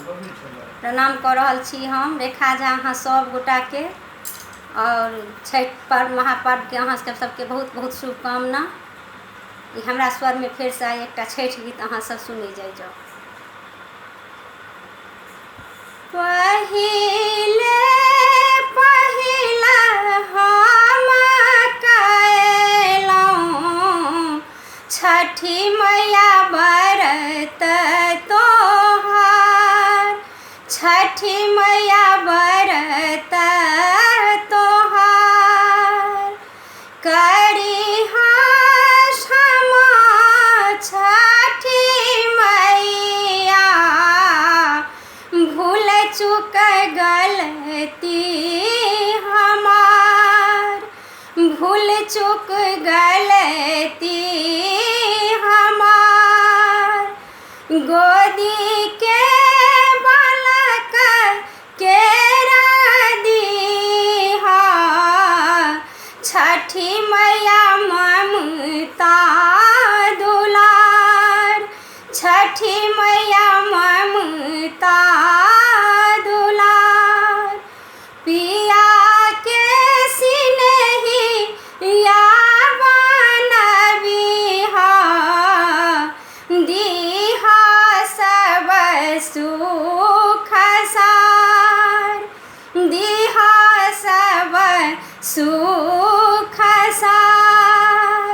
प्रणाम कर रहल छी हम रेखा झा अहाँ सब गोटा के और छठ पर्व महापर्व के अहाँ सबके बहुत बहुत शुभकामना। हमरा स्वर में फिर से एक छठ गीत अहाँ सब सुनी जाइ जाओ। पहिले पहिला हम कएलहुँ छठी मैया व्रत तोहार, छठी मैया व्रत तोहार करिहा क्षमा छठी मैया, भूल चूक गलती हमार, भूल चूक गलती हमार। गोदी के बालक केरा दीहा, छठी मैया ममता दुलार, छठी मैया ममता दुलार। पिया के सिनही या बनबिहा, दीहा सब सुख सार, दीहा सब सुख सार।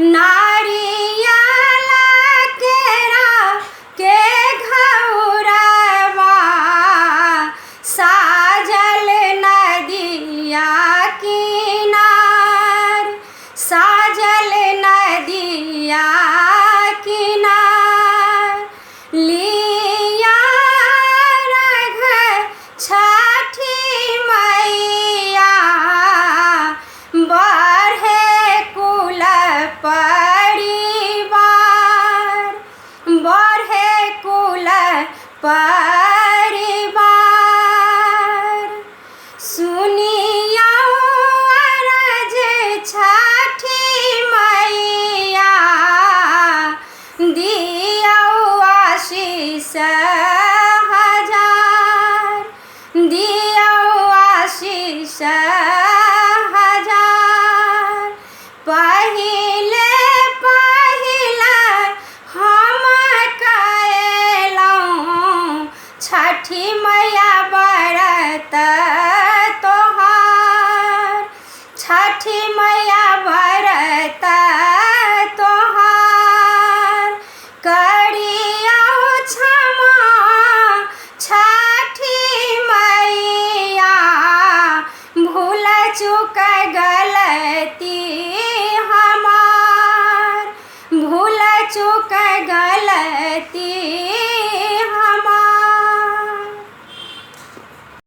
नारियल केरा के घौरवा साजल नदिया किनार, साजल नदिया किनार। लिया रघ छठी मैया, बढ़े कुल परिवार, बढ़े कुल परिवार। सुनिया अरज छठी मैया, दिया आशीष हजार, दिया आशीष हजार। पहिले पहिला हम कएलहुँ छठी मैया व्रत तोहार, छठी मैया व्रत तोहार करिया क्षमा छठी मैया, भूल चूक गलती हमार, भूल चूक गलती